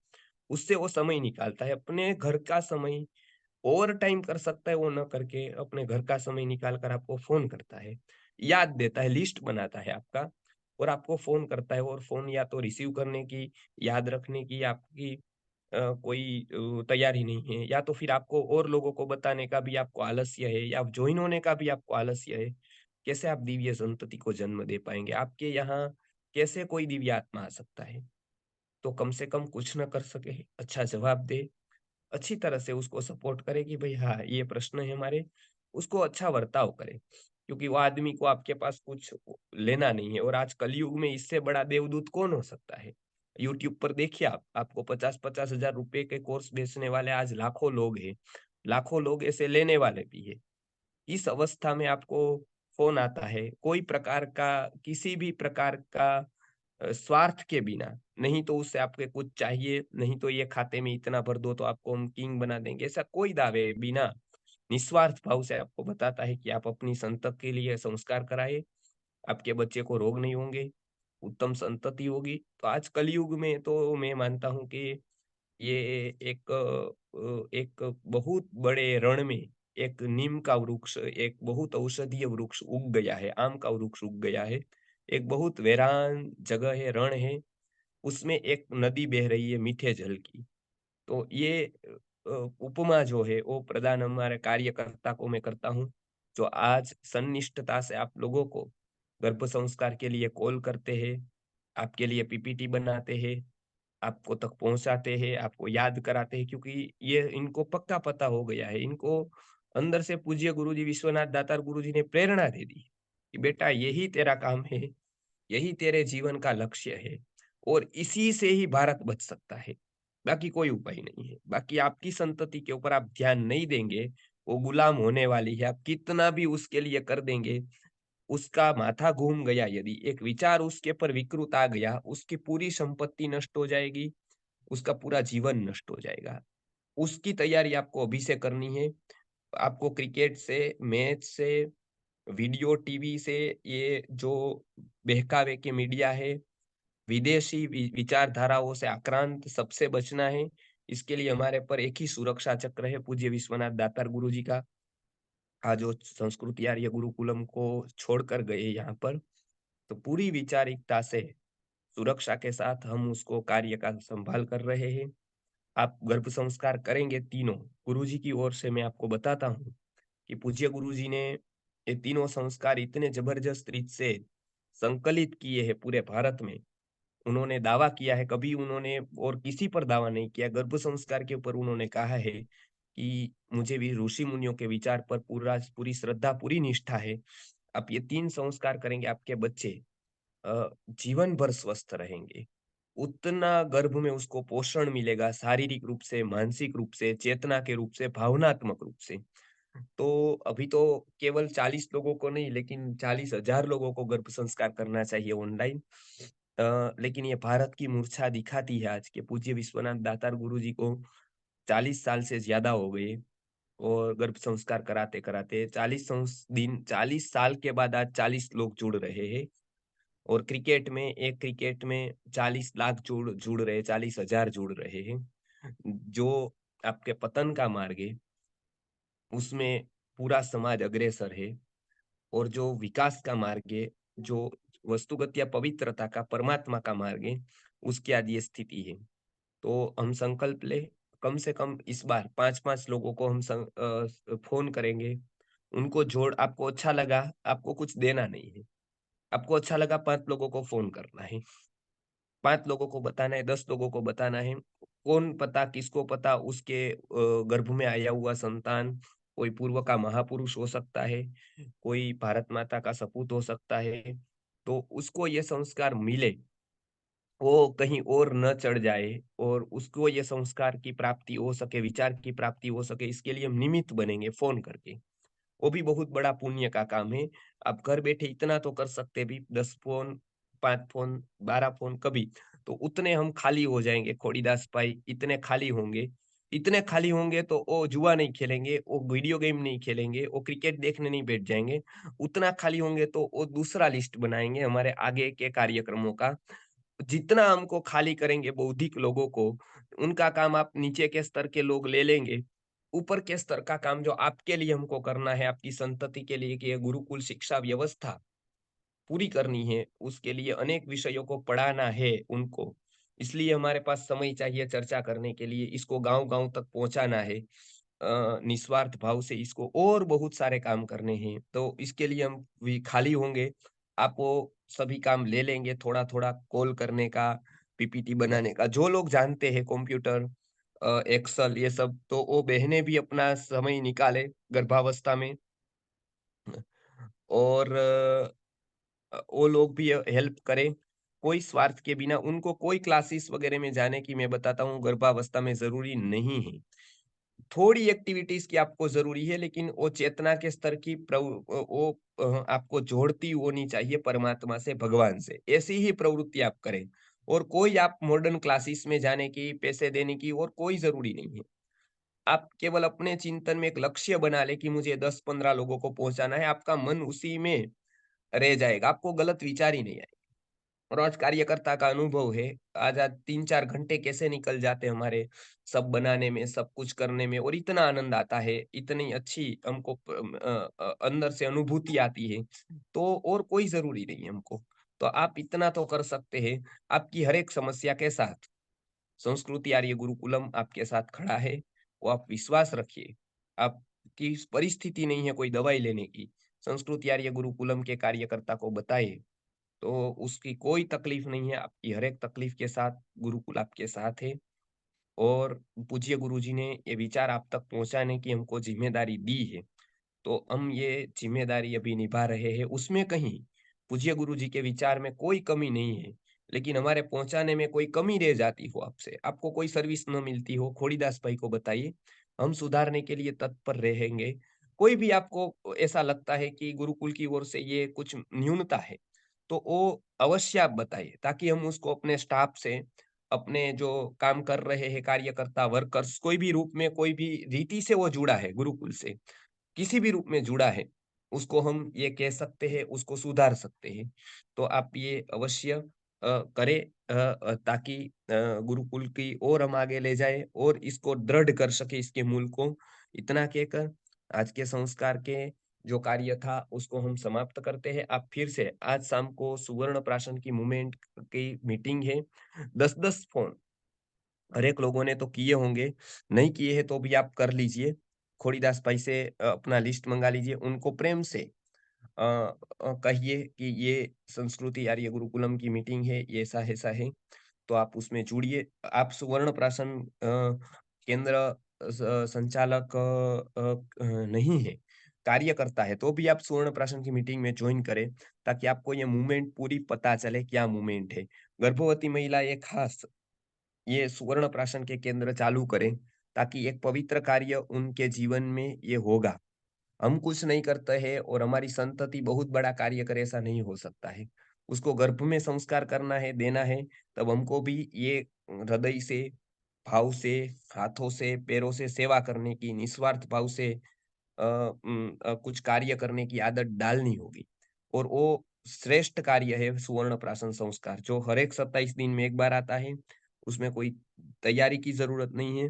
उससे वो समय निकालता है, अपने घर का समय ओवरटाइम कर सकता है वो ना करके अपने घर का समय निकाल कर आपको फ़ोन करता है। याद देता है, लिस्ट बनाता है आपका और आपको फ़ोन करता है और फ़ोन या तो रिसीव करने की, याद रखने की आपकी कोई तैयारी नहीं है या तो फिर आपको और लोगों को बताने का भी आपको आलस्य है या जॉइन होने का भी आपको आलस्य है। कैसे आप दिव्य संतति को जन्म दे पाएँगे? आपके यहाँ कैसे कोई दिव्य आत्मा आ सकता है? तो कम से कम कुछ ना कर सके, अच्छा जवाब दे, अच्छी तरह से उसको सपोर्ट करे कि भई हाँ, ये प्रश्न है हमारे, उसको अच्छा बर्ताव करे। क्योंकि वो आदमी को आपके पास कुछ लेना नहीं है और आज कलयुग में इससे बड़ा देवदूत कौन हो सकता है? यूट्यूब पर देखिए आप, आपको 50-50 हज़ार रुपए के कोर्स बेचने वाले आज लाखों लोग हैं। लाखों लोग ऐसे लेने वाले भी हैं। इस अवस्था में आपको फ़ोन आता है, कोई प्रकार का किसी भी प्रकार का स्वार्थ के बिना, नहीं तो उससे आपके कुछ चाहिए, नहीं तो ये खाते में इतना भर दो तो आपको हम किंग बना देंगे, ऐसा कोई दावे बिना निस्वार्थ भाव से आपको बताता है कि आप अपनी संतति के लिए संस्कार कराएँ, आपके बच्चे को रोग नहीं होंगे, उत्तम संतति होगी। तो आज कलयुग में तो मैं मानता हूँ कि ये एक बहुत बड़े रण में एक नीम का वृक्ष, एक बहुत औषधीय वृक्ष उग गया है, आम का वृक्ष उग गया है। एक बहुत वीरान जगह है, रण है, उसमें एक नदी बह रही है मीठे जल की। तो ये उपमा जो है वो प्रदान हमारे कार्यकर्ता को मैं करता हूँ, जो आज सन्निष्ठता से आप लोगों को गर्भ संस्कार के लिए कॉल करते हैं, आपके लिए पीपीटी बनाते हैं, आपको तक पहुँचाते हैं, आपको याद कराते हैं क्योंकि ये इनको पक्का पता हो गया है। इनको अंदर से पूज्य गुरुजी विश्वनाथ दातार गुरुजी ने प्रेरणा दे दी, कि बेटा यही तेरा काम है, यही तेरे जीवन का लक्ष्य है और इसी से ही भारत बच सकता है। बाकी कोई उपाय नहीं है। बाकी आपकी संतति के ऊपर आप ध्यान नहीं देंगे, वो गुलाम होने वाली है। आप कितना भी उसके लिए कर देंगे, उसका माथा घूम गया यदि, एक विचार उसके ऊपर विकृत आ गया, उसकी पूरी संपत्ति नष्ट हो जाएगी, उसका पूरा जीवन नष्ट हो जाएगा। उसकी तैयारी आपको अभी से करनी है। आपको क्रिकेट से, मैच से, वीडियो टीवी से, ये जो बहकावे के मीडिया है, विदेशी विचारधाराओं से आक्रांत सबसे बचना है। इसके लिए हमारे पर एक ही सुरक्षा चक्र है पूज्य विश्वनाथ दातार गुरु जी का। आज जो संस्कृति आर्य गुरुकुलम को छोड़कर गए यहाँ पर, तो पूरी विचारिकता से सुरक्षा के साथ हम उसको कार्य का संभाल कर रहे हैं। आप गर्भ संस्कार करेंगे तीनों, गुरुजी की ओर से मैं आपको बताता हूँ कि पूज्य गुरुजी ने ये तीनों संस्कार इतने जबरदस्त रीत से संकलित किए हैं पूरे भारत में। उन्होंने दावा किया है, कभी उन्होंने और किसी पर दावा नहीं किया, गर्भ संस्कार के ऊपर उन्होंने कहा है कि मुझे भी ऋषि-मुनियों के विचार पर पूरी श्रद्धा, पूरी निष्ठा है। आप ये 3 संस्कार करेंगे, आपके बच्चे जीवन भर स्वस्थ रहेंगे। उतना गर्भ में उसको पोषण मिलेगा शारीरिक रूप से, मानसिक रूप से, चेतना के रूप से, भावनात्मक रूप से। तो अभी तो केवल 40 लोगों को नहीं लेकिन 40,000 लोगों को गर्भ संस्कार करना चाहिए ऑनलाइन। लेकिन ये भारत की मूर्छा दिखाती है आज के पूज्य विश्वनाथ दातार गुरु जी को 40 साल से ज़्यादा हो गए और गर्भ संस्कार कराते-कराते 40 साल के बाद आज 40 लोग जुड़ रहे हैं। और क्रिकेट में 40 लाख जुड़ रहे, 40,000 जुड़ रहे हैं। जो आपके पतन का मार्ग है, उसमें पूरा समाज अग्रसर है और जो विकास का मार्ग है, जो वस्तुगत या पवित्रता का, परमात्मा का मार्ग है, उसकी आज ये स्थिति है। तो हम संकल्प लें, कम से कम इस बार 5-5 लोगों को हम फ़ोन करेंगे। उनको जोड़ आपको अच्छा लगा, आपको कुछ देना नहीं है। आपको अच्छा लगा 5 लोगों को फ़ोन करना है। 5 लोगों को बताना है, 10 लोगों को बताना है। कौन पता किसको पता उसके गर्भ में आया हुआ संतान कोई पूर्व का महापुरुष हो सकता है, कोई भारत माता का सपूत हो सकता है। तो उसको ये संस्कार मिले, वो कहीं और न चढ़ जाए और उसको ये संस्कार की प्राप्ति हो सके, विचार की प्राप्ति हो सके, इसके लिए हम निमित्त बनेंगे फ़ोन करके। वो भी बहुत बड़ा पुण्य का काम है। आप घर बैठे इतना तो कर सकते भी 10 फ़ोन, 5 फ़ोन, 12 फ़ोन कभी, तो उतने हम खाली हो जाएँगे खोड़ीदास भाई, इतने खाली होंगे। इतने खाली होंगे तो वो जुआ नहीं खेलेंगे, वो वीडियो गेम नहीं खेलेंगे, वो क्रिकेट देखने नहीं बैठ जाएँगे। उतना खाली होंगे तो वो दूसरा लिस्ट बनाएँगे हमारे आगे के कार्यक्रमों का। जितना हमको खाली करेंगे बौद्धिक लोगों को, उनका काम आप नीचे के स्तर के लोग ले लेंगे। ऊपर के स्तर का काम जो आपके लिए हमको करना है, आपकी संतति के लिए कि ये गुरुकुल शिक्षा व्यवस्था पूरी करनी है, उसके लिए अनेक विषयों को पढ़ाना है उनको। इसलिए हमारे पास समय चाहिए चर्चा करने के लिए, इसको गाँव-गाँव तक पहुँचाना है। निस्वार्थ भाव से इसको और बहुत सारे काम करने हैं, तो इसके लिए हम भी खाली होंगे। आप वो सभी काम ले लेंगे थोड़ा-थोड़ा कॉल करने का, पीपीटी बनाने का। जो लोग जानते हैं कंप्यूटर एक्सेल ये सब, तो वो बहनें भी अपना समय निकालें गर्भावस्था में और वो लोग भी हेल्प करें। कोई स्वार्थ के बिना उनको कोई क्लासेस वगैरह में जाने की मैं बताता हूँ गर्भावस्था में ज़रूरी नहीं है। थोड़ी एक्टिविटीज़ की आपको ज़रूरी है, लेकिन वो चेतना के स्तर की आपको जोड़ती होनी चाहिए परमात्मा से, भगवान से। ऐसी ही प्रवृत्ति आप करें और कोई आप मॉडर्न क्लासेस में जाने की, पैसे देने की और कोई ज़रूरी नहीं है। आप केवल अपने चिंतन में एक लक्ष्य बना लें कि मुझे 10-15 लोगों को पहुँचाना है, आपका मन उसी में रह जाएगा, आपको गलत विचार ही नहीं आएँगे। और आज कार्यकर्ता का अनुभव है, आज 3-4 घंटे कैसे निकल जाते हैं हमारे सब बनाने में, सब कुछ करने में और इतना आनंद आता है, इतनी अच्छी हमको अंदर से अनुभूति आती है, तो और कोई ज़रूरी नहीं है हमको। तो आप इतना तो कर सकते हैं, आपकी हर एक समस्या के साथ संस्कृति आर्य गुरुकुलम आपके साथ खड़ा है, वो आप विश्वास रखिए। आपकी परिस्थिति नहीं है कोई दवाई लेने की, संस्कृति आर्य गुरुकुलम के कार्यकर्ता को बताइए। तो उसकी कोई तकलीफ नहीं है, आपकी हर एक तकलीफ के साथ गुरुकुल आपके साथ है और पूज्य गुरुजी ने ये विचार आप तक पहुँचाने की हमको ज़िम्मेदारी दी है। तो हम ये ज़िम्मेदारी अभी निभा रहे हैं, उसमें कहीं पूज्य गुरुजी के विचार में कोई कमी नहीं है, लेकिन हमारे पहुँचाने में कोई कमी रह जाती हो आपसे, आपको कोई सर्विस न मिलती हो, खोड़ीदास भाई को बताइए, हम सुधारने के लिए तत्पर रहेंगे। कोई भी आपको ऐसा लगता है कि गुरुकुल की ओर से ये कुछ न्यूनता है, तो वो अवश्य आप बताइए ताकि हम उसको अपने स्टाफ से, अपने जो काम कर रहे हैं कार्यकर्ता, वर्कर्स कोई भी रूप में, कोई भी रीति से वो जुड़ा है गुरुकुल से, किसी भी रूप में जुड़ा है, उसको हम ये कह सकते हैं, उसको सुधार सकते हैं। तो आप ये अवश्य करें ताकि गुरुकुल की ओर हम आगे ले जाएँ और इसको दृढ़ कर सकें इसके मूल को। इतना कहकर आज के संस्कार के जो कार्य था उसको हम समाप्त करते हैं। आप फिर से आज शाम को सुवर्ण प्राशन की मूवमेंट की मीटिंग है। 10-10 फ़ोन हर एक लोगों ने तो किए होंगे, नहीं किए हैं तो भी आप कर लीजिए। खोड़ीदास भाई से अपना लिस्ट मँगा लीजिए, उनको प्रेम से कहिए कि ये संस्कृति आर्य गुरुकुलम की मीटिंग है, ये ऐसा-ऐसा है, तो आप उसमें जुड़िए। आप सुवर्ण प्राशन केंद्र संचालक नहीं है, कार्यकर्ता है, तो भी आप सुवर्ण प्राशन की मीटिंग में जॉइन करें, ताकि आपको ये मूवमेंट पूरी पता चले क्या मूवमेंट है। गर्भवती महिला ये खास ये सुवर्ण प्राशन के केंद्र चालू करें, ताकि एक पवित्र कार्य उनके जीवन में ये होगा। हम कुछ नहीं करते हैं और हमारी संतति बहुत बड़ा कार्य करे ऐसा नहीं हो सकता है। उसको गर्भ में संस्कार करना है, देना है, तब हमको भी ये हृदय से, भाव से, हाथों से, पैरों से सेवा करने की निस्वार्थ भाव से कुछ कार्य करने की आदत डालनी होगी। और वो श्रेष्ठ कार्य है सुवर्ण प्राशन संस्कार जो हर एक 27 दिन में 1 बार आता है। उसमें कोई तैयारी की ज़रूरत नहीं है।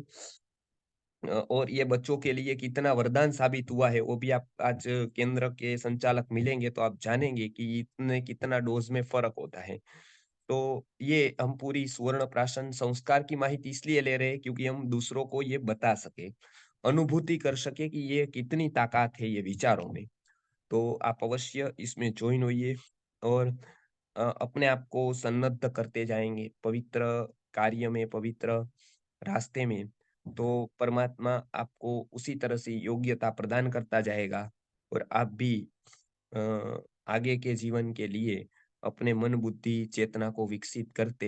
और ये बच्चों के लिए कितना वरदान साबित हुआ है, वो भी आप आज केंद्र के संचालक मिलेंगे तो आप जानेंगे कि इतने कितना डोज़ में फ़र्क होता है। तो ये हम पूरी सुवर्ण प्राशन संस्कार की माहिती इसलिए ले रहे हैं क्योंकि हम दूसरों को ये बता सके, अनुभूति कर सके कि ये कितनी ताकत है ये विचारों में। तो आप अवश्य इसमें जॉइन होइए और अपने आप को सन्नद्ध करते जाएँगे पवित्र कार्य में, पवित्र रास्ते में, तो परमात्मा आपको उसी तरह से योग्यता प्रदान करता जाएगा और आप भी अ, आगे के जीवन के लिए अपने मन, बुद्धि, चेतना को विकसित करते,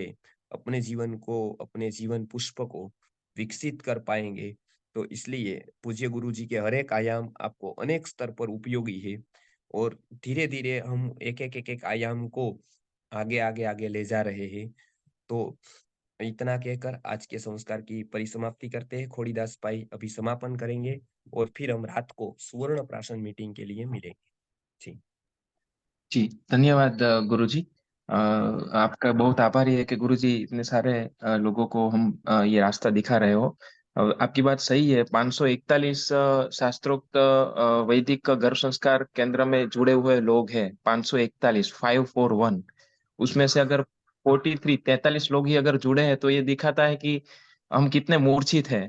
अपने जीवन को, अपने जीवन पुष्प को विकसित कर पाएँगे। तो इसलिए पूज्य गुरु जी के हर एक आयाम आपको अनेक स्तर पर उपयोगी है और धीरे-धीरे हम एक-एक, एक-एक आयाम को आगे ले जा रहे हैं। तो इतना कहकर आज के संस्कार की परिसमाप्ति करते हैं। खोड़ीदास भाई अभी समापन करेंगे और फिर हम रात को सुवर्ण प्राशन मीटिंग के लिए मिलेंगे। जी। जी, धन्यवाद गुरुजी। आपका बहुत आभारी है कि गुरुजी इतने सारे लोगों को हम ये रास्ता दिखा रहे हो। आपकी बात सही है। 541 शास्त्रोक्त वैदिक गर्भ संस्कार केंद्र में जुड़े हुए लोग हैं। 541, 541। उसमें से अगर 43 लोग ही अगर जुड़े हैं तो ये दिखाता है कि हम कितने मूर्छित हैं।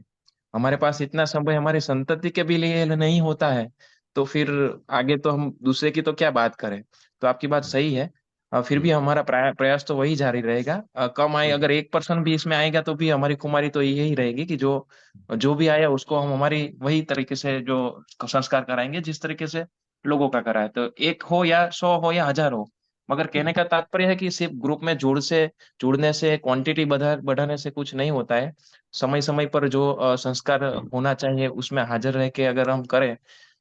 हमारे पास इतना समय हमारे संतति के भी लिए नहीं होता है, तो फिर आगे तो हम दूसरे की तो क्या बात करें। तो आपकी बात हुँ, सही है। फिर भी हुँ, हमारा प्रयास तो वही जारी रहेगा। कम आए, हुँ, अगर 1% भी इसमें आएगा तो भी हमारी खुमारी तो यही रहेगी कि जो जो भी आया उसको हम हमारी वही तरीके से जो संस्कार कराएँगे जिस तरीके से लोगों का करा है। तो 1 हो या 100 हो या 1000 हो, मगर हुँ, कहने का तात्पर्य है कि सिर्फ़ ग्रुप में जुड़ने से क्वांटिटी बढ़ाने से कुछ नहीं होता है। समय-समय पर जो संस्कार हुँ, होना चाहिए उसमें हाज़िर रह के अगर हम करें,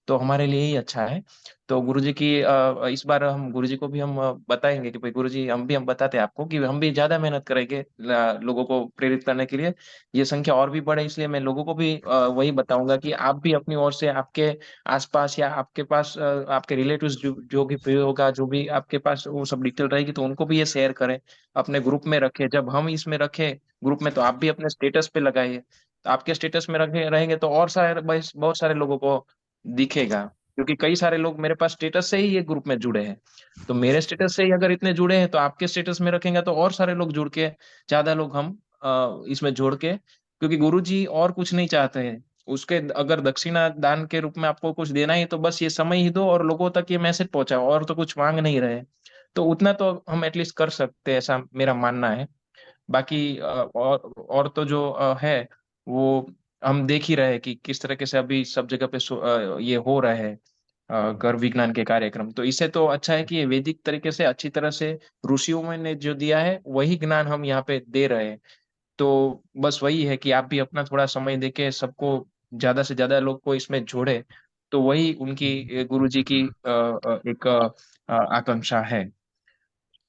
तो हमारे लिए ही अच्छा है। तो गुरुजी की इस बार हम गुरुजी को भी हम बताएँगे कि भाई गुरुजी, हम बताते हैं आपको कि हम भी ज़्यादा मेहनत करेंगे लोगों को प्रेरित करने के लिए। ये संख्या और भी बढ़े, इसलिए मैं लोगों को भी वही बताऊँगा कि आप भी अपनी ओर से आपके आस-पास या आपके पास आपके रिलेटिव्स जो जो भी फ्री होगा, जो भी आपके पास वो सब डिटेल रहेगी तो उनको भी ये शेयर करें, अपने ग्रुप में रखें। जब हम इसमें रखें ग्रुप में, तो आप भी अपने स्टेटस पे लगाइए। तो आपके स्टेटस में रखे रहेंगे तो और सारे बस बहुत सारे लोगों को दिखेगा, क्योंकि कई सारे लोग मेरे पास स्टेटस से ही ये ग्रुप में जुड़े हैं। तो मेरे स्टेटस से ही अगर इतने जुड़े हैं, तो आपके स्टेटस में रखेंगे तो और सारे लोग जुड़ के ज़्यादा लोग हम इसमें जोड़ के, क्योंकि गुरुजी और कुछ नहीं चाहते हैं। उसके अगर दक्षिणा दान के रूप में आपको कुछ देना ही है, तो बस ये समय ही दो और लोगों तक ये मैसेज पहुँचाओ, और तो कुछ माँग नहीं रहे। तो उतना तो हम एट लीस्ट कर सकते हैं, ऐसा मेरा मानना है। बाकी और तो जो है, वो हम देख ही रहे हैं कि किस तरीके से अभी सब जगह पे ये हो रहा है गर्भ विज्ञान के कार्यक्रम। तो इससे तो अच्छा है कि ये वैदिक तरीके से अच्छी तरह से ऋषियों ने जो दिया है, वही ज्ञान हम यहाँ पे दे रहे हैं। तो बस वही है कि आप भी अपना थोड़ा समय देके सबको ज़्यादा से ज़्यादा लोग को इसमें जोड़ें, तो वही उनकी गुरुजी की एक आकांक्षा है।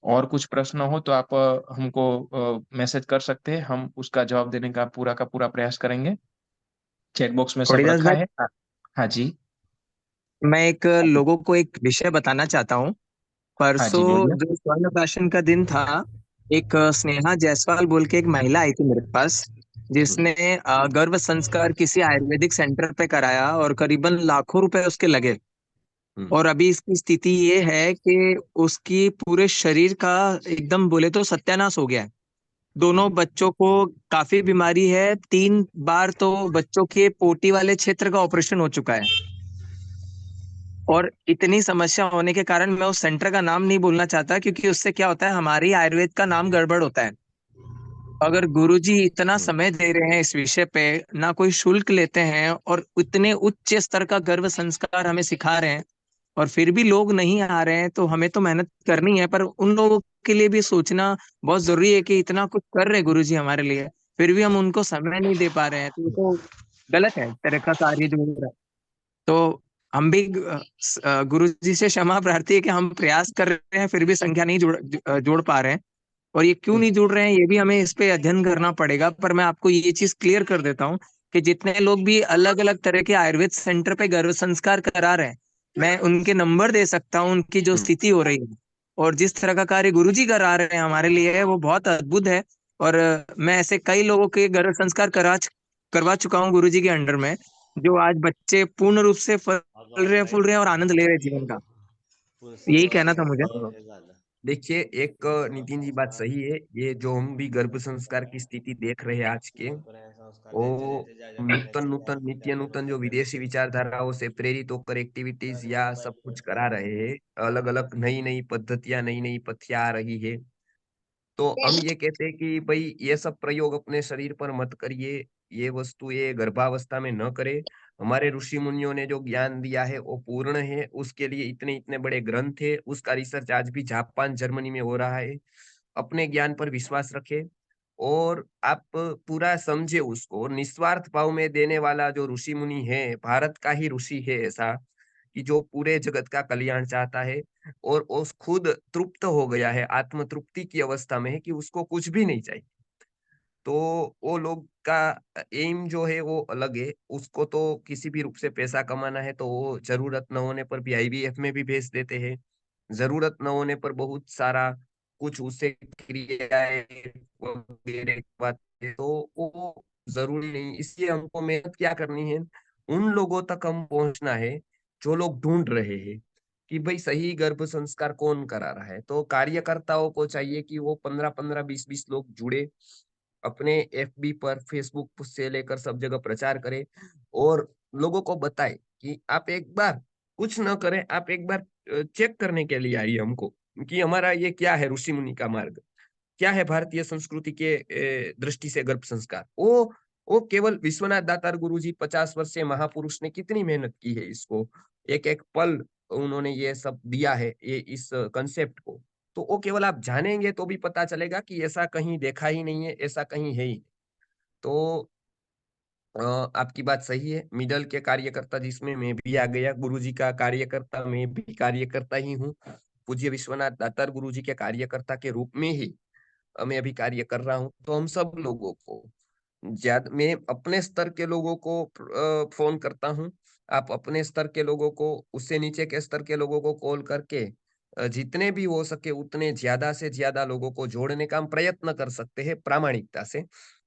और कुछ प्रश्न हो तो आप हमको मैसेज कर सकते हैं, हम उसका जवाब देने का पूरा प्रयास करेंगे। चैट बॉक्स में सब खोड़ीदास रखा भाई, है। हाँ जी। मैं एक लोगों को एक विषय बताना चाहता हूँ। हाँ जी, परसों बोलिए। जो स्वर्ण प्राशन का दिन था, एक स्नेहा जायसवाल बोल के एक महिला आई थी मेरे पास, जिसने गर्भ संस्कार किसी आयुर्वेदिक सेंटर पे कराया और करीबन लाखों रुपए उसके लगे। हुँ, और अभी इसकी स्थिति ये है कि उसकी पूरे शरीर का एकदम बोले तो सत्यानाश हो गया है। हुँ, दोनों बच्चों को काफी बीमारी है, 3 बार तो बच्चों के पोटी वाले क्षेत्र का ऑपरेशन हो चुका है। और इतनी समस्या होने के कारण मैं उस सेंटर का नाम नहीं बोलना चाहता, क्योंकि उससे क्या होता है, हमारी आयुर्वेद का नाम गड़बड़ होता है। अगर गुरुजी इतना हुँ, समय दे रहे हैं इस विषय पे, ना कोई शुल्क लेते हैं, और इतने उच्च स्तर का गर्भ संस्कार हमें सिखा रहे हैं, और फिर भी लोग नहीं आ रहे हैं, तो हमें तो मेहनत करनी है, पर उन लोगों के लिए भी सोचना बहुत जरूरी है कि इतना कुछ कर रहे हैं गुरुजी हमारे लिए, फिर भी हम उनको समय नहीं दे पा रहे हैं, तो ये तो गलत है इस तरह का कार्य जो हो रहा है। तो हम भी गुरुजी से क्षमा प्रार्थी है कि हम प्रयास कर रहे हैं, फिर भी संख्या नहीं जोड़ पा रहे हैं। और ये क्यों हुँ, नहीं जुड़ रहे हैं, ये भी हमें इस पे अध्ययन करना पड़ेगा। पर मैं आपको ये चीज क्लियर कर देता हूँ कि जितने लोग भी अलग अलग तरह के आयुर्वेद सेंटर पे गर्भ संस्कार करा रहे हैं, मैं उनके नंबर दे सकता हूँ, उनकी जो हुँ, स्थिति हो रही है और जिस तरह का कार्य गुरुजी करा रहे हैं हमारे लिए, वो बहुत अद्भुत है। और मैं ऐसे कई लोगों के गर्भ संस्कार करवा चुका हूँ गुरुजी के अंडर में, जो आज बच्चे पूर्ण रूप से फल रहे हैं, फूल रहे हैं और आनंद ले रहे हैं जीवन का। यही कहना था मुझे। देखिए, एक नितिन जी बात सही है। ये जो हम भी गर्भ संस्कार की स्थिति देख रहे हैं आज के, वो नूतन नूतन नित्य नूतन जो विदेशी विचारधाराओं से प्रेरित होकर एक्टिविटीज या सब कुछ करा रहे हैं। अलग अलग नई नई पद्धतियां, नई नई पथिया आ रही है। तो हम ये कहते हैं कि भाई ये सब प्रयोग अपने शरीर पर मत करिए। ये वस्तु ये गर्भावस्था में न करे। हमारे ऋषि मुनियों ने जो ज्ञान दिया है वो पूर्ण है। उसके लिए इतने इतने बड़े ग्रंथ है। उसका रिसर्च आज भी जापान जर्मनी में हो रहा है। अपने ज्ञान पर विश्वास रखे और आप पूरा समझे उसको। और निस्वार्थ भाव में देने वाला जो ऋषि मुनि है, भारत का ही ऋषि है ऐसा, कि जो पूरे जगत का कल्याण चाहता है और उस खुद तृप्त हो गया है, आत्म तृप्ति की अवस्था में है कि उसको कुछ भी नहीं चाहिए। तो वो लोग का एम जो है वो अलग है। उसको तो किसी भी रूप से पैसा कमाना है तो वो जरूरत न होने पर भी आईवीएफ में भी भेज देते हैं। जरूरत न होने पर बहुत सारा कुछ उससे क्रियाएं वगैरह करवाते हैं। तो वो जरूरी नहीं। इसलिए हमको मेहनत क्या करनी है, उन लोगों तक हम पहुंचना है जो लोग ढूंढ रहे हैं कि भाई सही गर्भ संस्कार कौन करा रहा है। तो कार्यकर्ताओं को चाहिए कि वो 15-15, 20-20 लोग जुड़े, अपने एफबी पर, फेसबुक से लेकर सब जगह प्रचार करे और लोगों को बताए कि आप एक बार कुछ न करें, आप एक बार चेक करने के लिए आइए हमको, कि हमारा ये क्या है ऋषि मुनि का मार्ग, क्या है भारतीय संस्कृति के दृष्टि से गर्भ संस्कार। वो केवल विश्वनाथ दातार गुरु जी 50 वर्षीय महापुरुष ने कितनी मेहनत की है इसको, एक एक पल उन्होंने ये सब दिया है, ये इस कंसेप्ट को। तो वो केवल आप जानेंगे तो भी पता चलेगा कि ऐसा कहीं देखा ही नहीं है, ऐसा कहीं है ही। तो आपकी बात सही है। मिडल के कार्यकर्ता जिसमें मैं भी आ गया, गुरुजी का कार्यकर्ता मैं भी कार्यकर्ता ही हूँ। पूज्य विश्वनाथ दातार गुरुजी के कार्यकर्ता के रूप में ही मैं अभी कार्य कर रहा हूँ। तो हम सब लोगों को ज्यादा, मैं अपने स्तर के लोगों को फोन करता हूँ। आप अपने स्तर के लोगों को, उससे नीचे के स्तर के लोगों को कॉल करके जितने भी हो सके उतने ज्यादा से ज्यादा लोगों को जोड़ने का हम प्रयत्न कर सकते हैं प्रामाणिकता से।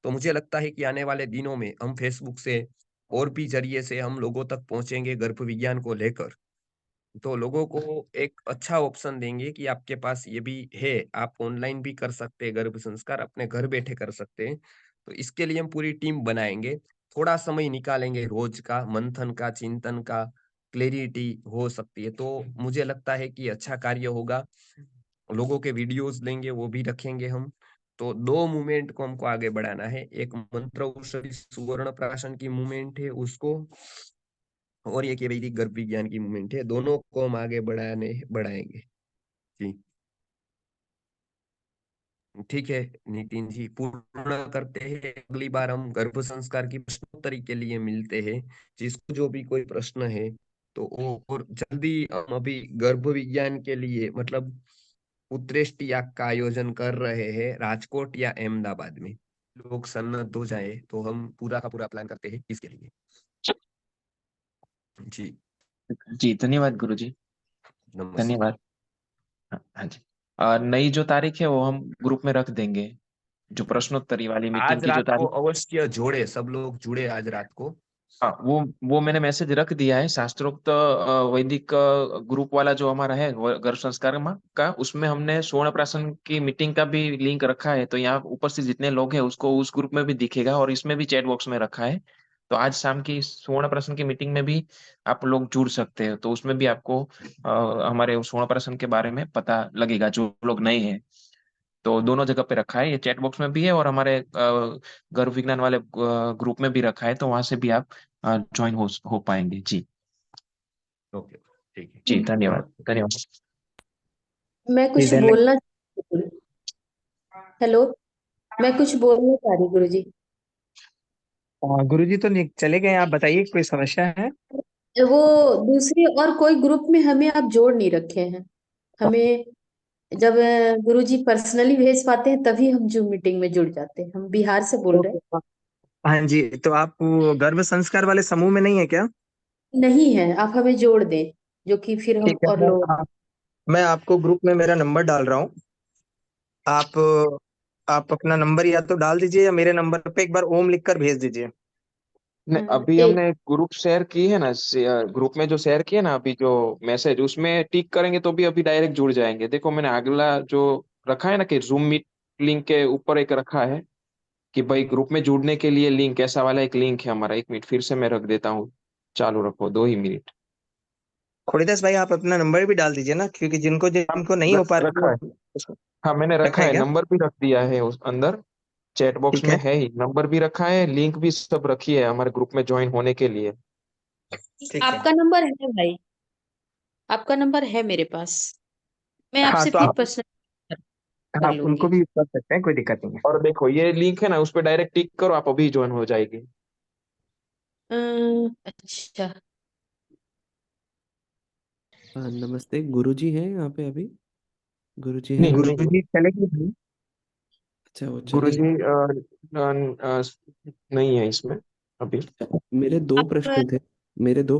तो मुझे लगता है कि आने वाले दिनों में हम फेसबुक से और भी जरिए से हम लोगों तक पहुंचेंगे गर्भ विज्ञान को लेकर। तो लोगों को एक अच्छा ऑप्शन देंगे कि आपके पास ये भी है, आप ऑनलाइन भी कर सकते हैं, गर्भ संस्कार अपने घर बैठे कर सकते हैं। तो इसके लिए हम पूरी टीम बनाएंगे, थोड़ा समय निकालेंगे रोज का, मंथन का, चिंतन का, क्लैरिटी हो सकती है। तो मुझे लगता है कि अच्छा कार्य होगा। लोगों के वीडियोस लेंगे, वो भी रखेंगे हम। तो दो मूवमेंट को हमको आगे बढ़ाना है, एक मंत्र औषधि सुवर्ण प्राशन की मूवमेंट है उसको, और ये कि वैदिक गर्भ विज्ञान की मूवमेंट है। दोनों को हम आगे बढ़ाएंगे। जी ठीक है नितिन जी, पूर्ण करते हैं। अगली बार हम गर्भ संस्कार की प्रश्नोत्तरी के लिए मिलते हैं। जिसको जो भी कोई प्रश्न है तो वो, और जल्दी हम अभी गर्भ विज्ञान के लिए मतलब उत्कृष्ट याग का आयोजन कर रहे हैं राजकोट या अहमदाबाद में। लोग सन्नद्ध हो जाए तो हम पूरा का पूरा प्लान करते हैं इसके लिए। जी जी धन्यवाद गुरुजी। नमस्ते। धन्यवाद। हाँ हाँ जी। नई जो तारीख है वो हम ग्रुप में रख देंगे, जो प्रश्नोत्तरी वाली मीटिंग आज की जो रात को तारीख। अवश्य जोड़े, सब लोग जुड़े आज रात को। हाँ वो मैंने मैसेज रख दिया है। शास्त्रोक्त वैदिक ग्रुप वाला जो हमारा है गर्भ संस्कार का, उसमें हमने स्वर्ण प्राशन की मीटिंग का भी लिंक रखा है। तो यहाँ उपस्थित जितने लोग हैं उसको उस ग्रुप में भी दिखेगा, और इसमें भी चैट बॉक्स में रखा है। तो आज शाम की स्वर्ण प्राशन की मीटिंग में भी आप लोग जुड़ सकते हैं। तो उसमें भी आपको हमारे स्वर्ण प्राशन के बारे में पता लगेगा, जो लोग नए हैं। तो दोनों जगह पे रखा है, ये चैट बॉक्स में भी है और हमारे गर्भ विज्ञान वाले ग्रुप में भी रखा है। तो वहां से भी आप ज्वाइन हो पाएंगे जी। ओके ठीक है। जी धन्यवाद नमस्ते। धन्यवाद। मैं जी कुछ देने। बोलना हेलो, मैं कुछ बोलना चाह रही गुरुजी। गुरुजी तो चले गए, आप बताइए कोई समस्या है? वो दूसरी और कोई ग्रुप में हमें आप जोड़ नहीं रखे हैं। हमें जब गुरुजी पर्सनली भेज पाते हैं तभी हम जूम मीटिंग में जुड़ जाते हैं। हम बिहार से बोल रहे हैं। ओके। हाँ जी, तो आप वो गर्भ संस्कार वाले समूह में नहीं है क्या? नहीं है, आप हमें जोड़ दें, जो कि फिर हम ठीक है, और लोग। मैं आपको ग्रुप में मेरा नंबर डाल रहा हूँ। आप आप अपना नंबर या तो डाल दीजिए या मेरे नंबर पे एक बार ओम लिख कर भेज दीजिए। नहीं, अभी एक हमने ग्रुप शेयर की है ना, ग्रुप में जो शेयर किया ना अभी जो मैसेज, उसमें टिक करेंगे तो भी अभी डायरेक्ट जुड़ जाएंगे। देखो मैंने अगला जो रखा है ना कि जूम मीट लिंक के ऊपर एक रखा है कि भाई ग्रुप में जुड़ने के लिए लिंक, ऐसा वाला एक लिंक है हमारा। 1 मिनट फिर से मैं रख देता हूँ, चालू रखो 2 ही मिनट। खोड़ीदास भाई आप अपना नंबर भी डाल दीजिए ना, क्योंकि जिनको हाँ, जिनको नहीं हो पा रहा रखा है। है उसको हाँ मैंने रखा रखा है है, क्या? नंबर भी रख दिया है उस अंदर, चैट बॉक्स ठीक में है। है ही, नंबर भी रखा है, लिंक भी सब रखी है हमारे ग्रुप में ज्वाइन होने के लिए। ठीक है। आपका नंबर है भाई, आपका नंबर है मेरे पास। मैं हाँ आपसे तो फिर आप पर्सनल कर आप उनको लूंगी। भी कर सकते हैं, कोई दिक्कत नहीं है। और देखो ये लिंक है ना, उस पर डायरेक्ट टिक करो, आप अभी ज्वाइन हो जाएगी। अच्छा। नमस्ते, गुरुजी हैं यहाँ पे अभी? गुरुजी हैं नहीं यहाँ? नहीं, गुरुजी चलेगी भाई? अच्छा, वो चले गुरुजी गए। नहीं है इसमें अभी। मेरे दो आप प्रश्न थे। मेरे दो